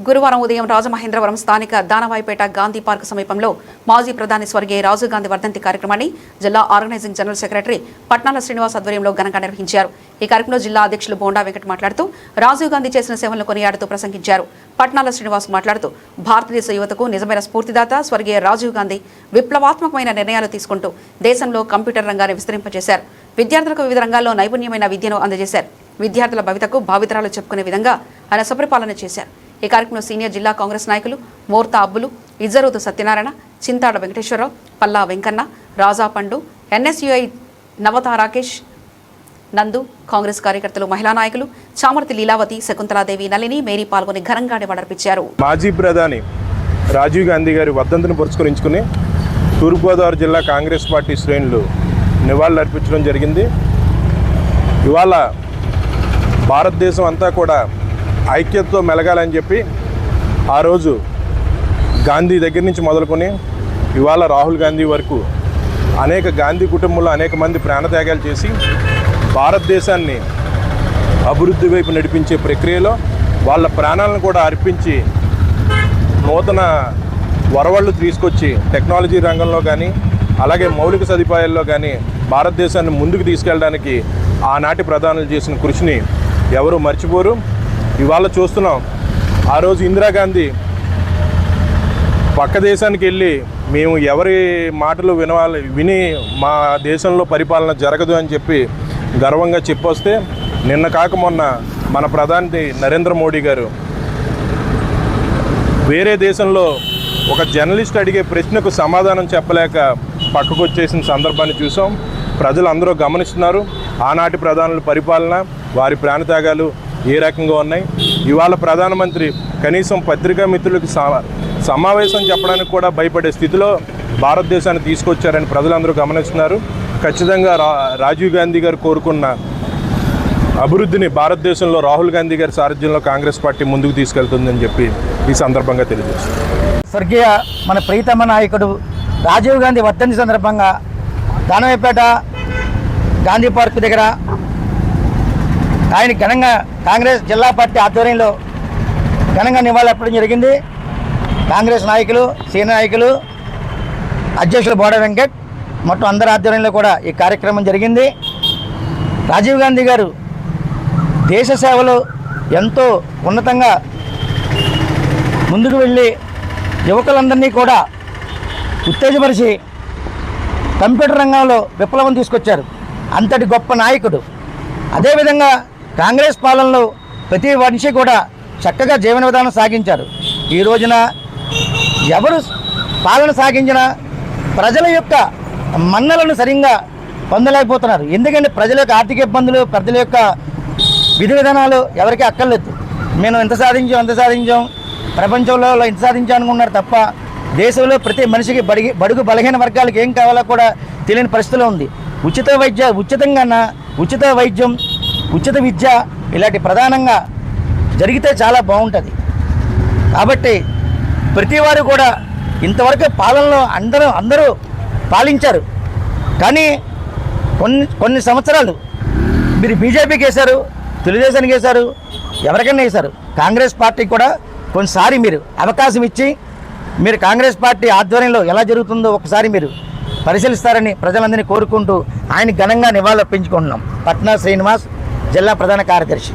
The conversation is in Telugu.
గురువారం ఉదయం రాజమహేంద్రవరం స్థానిక దానవాయిపేట గాంధీ పార్క్ సమీపంలో మాజీ ప్రధాని స్వర్గీయ రాజీవ్ గాంధీ వర్ధంతి కార్యక్రమాన్ని జిల్లా ఆర్గనైజింగ్ జనరల్ సెక్రటరీ పట్నాల శ్రీనివాస్ ఆధ్వర్యంలో ఘనంగా నిర్వహించారు. ఈ కార్యక్రమంలో జిల్లా అధ్యక్షులు బోండా వెంకట్ మాట్లాడుతూ రాజీవ్ గాంధీ చేసిన సేవలను కొనియాడుతూ ప్రసంగించారు. పట్నాల శ్రీనివాస్ మాట్లాడుతూ భారతదేశ యువతకు నిజమైన స్ఫూర్తిదాత స్వర్గీయ రాజీవ్ గాంధీ విప్లవాత్మకమైన నిర్ణయాలు తీసుకుంటూ దేశంలో కంప్యూటర్ రంగాన్ని విస్తరింపజేశారు. విద్యార్థులకు వివిధ రంగాల్లో నైపుణ్యమైన విద్యను అందజేశారు. విద్యార్థుల భవితకు భావితరాలు చెప్పుకునే విధంగా ఆయన సుపరిపాలన చేశారు. ఈ కార్యక్రమంలో సీనియర్ జిల్లా కాంగ్రెస్ నాయకులు మోర్తా అబ్బులు, ఇజ్జరూతు సత్యనారాయణ, చింతాడ వెంకటేశ్వరరావు, పల్లా వెంకన్న, రాజా పండు, ఎన్ఎస్యుఐ నవత రాకేష్, నందు, కాంగ్రెస్ కార్యకర్తలు, మహిళా నాయకులు చామర్తి లీలావతి, శకుంతలాదేవి, నళిని, మేరీ పాల్గొని ఘనంగా నివాళులర్పించారు. మాజీ ప్రధాని రాజీవ్ గాంధీ గారి వర్ధంతిని పురస్కరించుకుని తూర్పుగోదావరి జిల్లా కాంగ్రెస్ పార్టీ శ్రేణులు నివాళులర్పించడం జరిగింది. ఇవాళ భారతదేశం అంతా కూడా ఐక్యతతో మెలగాలని చెప్పి ఆ రోజు గాంధీ దగ్గర నుంచి మొదలుకొని ఇవాళ రాహుల్ గాంధీ వరకు అనేక గాంధీ కుటుంబంలో అనేక మంది ప్రాణత్యాగాలు చేసి భారతదేశాన్ని అభివృద్ధి వైపు నడిపించే ప్రక్రియలో వాళ్ళ ప్రాణాలను కూడా అర్పించి నూతన వరవళ్ళు తీసుకొచ్చి టెక్నాలజీ రంగంలో కానీ అలాగే మౌలిక సదుపాయాల్లో కానీ భారతదేశాన్ని ముందుకు తీసుకెళ్ళడానికి ఆనాటి ప్రధానులు చేసిన కృషిని ఎవరు మర్చిపోరు. ఇవాళ చూస్తున్నాం, ఆ రోజు ఇందిరాగాంధీ పక్క దేశానికి వెళ్ళి మేము ఎవరి మాటలు విని మా దేశంలో పరిపాలన జరగదు అని చెప్పి గర్వంగా చెప్పొస్తే నిన్న కాక మొన్న మన ప్రధాని నరేంద్ర మోడీ గారు వేరే దేశంలో ఒక జర్నలిస్ట్ అడిగే ప్రశ్నకు సమాధానం చెప్పలేక పక్కకు వచ్చేసిన సందర్భాన్ని చూసాం. ప్రజలు అందరూ గమనిస్తున్నారు ఆనాటి ప్రధానుల పరిపాలన, వారి ప్రాణత్యాగాలు ఏ రకంగా ఉన్నాయి. ఇవాళ ప్రధానమంత్రి కనీసం పత్రికా మిత్రులకు సమావేశం చెప్పడానికి కూడా భయపడే స్థితిలో భారతదేశాన్ని తీసుకొచ్చారని ప్రజలందరూ గమనిస్తున్నారు. ఖచ్చితంగా రాజీవ్ గాంధీ గారు కోరుకున్న అభివృద్ధిని భారతదేశంలో రాహుల్ గాంధీ గారి సారథ్యంలో కాంగ్రెస్ పార్టీ ముందుకు తీసుకెళ్తుందని చెప్పి ఈ సందర్భంగా తెలియజేస్తుంది. స్వర్గీయ మన ప్రీతమ నాయకుడు రాజీవ్ గాంధీ వర్ధంతి సందర్భంగా దానవాయిపేట గాంధీ పార్క్ దగ్గర ఆయన ఘనంగా కాంగ్రెస్ జిల్లా పార్టీ ఆధ్వర్యంలో ఘనంగా నివాళులర్పించడం జరిగింది. కాంగ్రెస్ నాయకులు, సీనియర్ నాయకులు, అధ్యక్షులు బోండా వెంకట్ మొత్తం అందరి ఆధ్వర్యంలో కూడా ఈ కార్యక్రమం జరిగింది. రాజీవ్ గాంధీ గారు దేశ సేవలో ఎంతో ఉన్నతంగా ముందుకు వెళ్ళి యువకులందరినీ కూడా ఉత్తేజపరిచి కంప్యూటర్ రంగంలో విప్లవం తీసుకొచ్చారు. అంతటి గొప్ప నాయకుడు. అదేవిధంగా కాంగ్రెస్ పాలనలో ప్రతి మనిషి కూడా చక్కగా జీవన విధానం సాగించారు. ఈ రోజున ఎవరు పాలన సాగించినా ప్రజల యొక్క మన్నలను సరిగ్గా పొందలేకపోతున్నారు. ఎందుకంటే ప్రజల యొక్క ఆర్థిక ఇబ్బందులు, ప్రజల యొక్క విధి విధానాలు ఎవరికీ అక్కర్లేదు. మేము ఎంత సాధించాం ప్రపంచంలో ఇంత సాధించాలనుకున్నారు తప్ప దేశంలో ప్రతి మనిషికి బడుగు బలహీన వర్గాలకు ఏం కావాలో కూడా తెలియని పరిస్థితిలో ఉంది. ఉచితంగా ఉచిత వైద్యం, ఉచిత విద్య ఇలాంటి ప్రధానంగా జరిగితే చాలా బాగుంటుంది. కాబట్టి ప్రతి వారు కూడా ఇంతవరకు పాలనలో అందరూ పాలించారు. కానీ కొన్ని సంవత్సరాలు మీరు బీజేపీకి వేశారు, తెలుగుదేశానికి వేశారు, ఎవరికైనా వేశారు. కాంగ్రెస్ పార్టీకి కూడా కొన్నిసారి మీరు అవకాశం ఇచ్చి మీరు కాంగ్రెస్ పార్టీ ఆధ్వర్యంలో ఎలా జరుగుతుందో ఒకసారి మీరు పరిశీలిస్తారని ప్రజలందరినీ కోరుకుంటూ ఆయన ఘనంగా నివాళులర్పించుకుంటున్నాం. పట్నా శ్రీనివాస్, జిల్లా ప్రధాన కార్యదర్శి.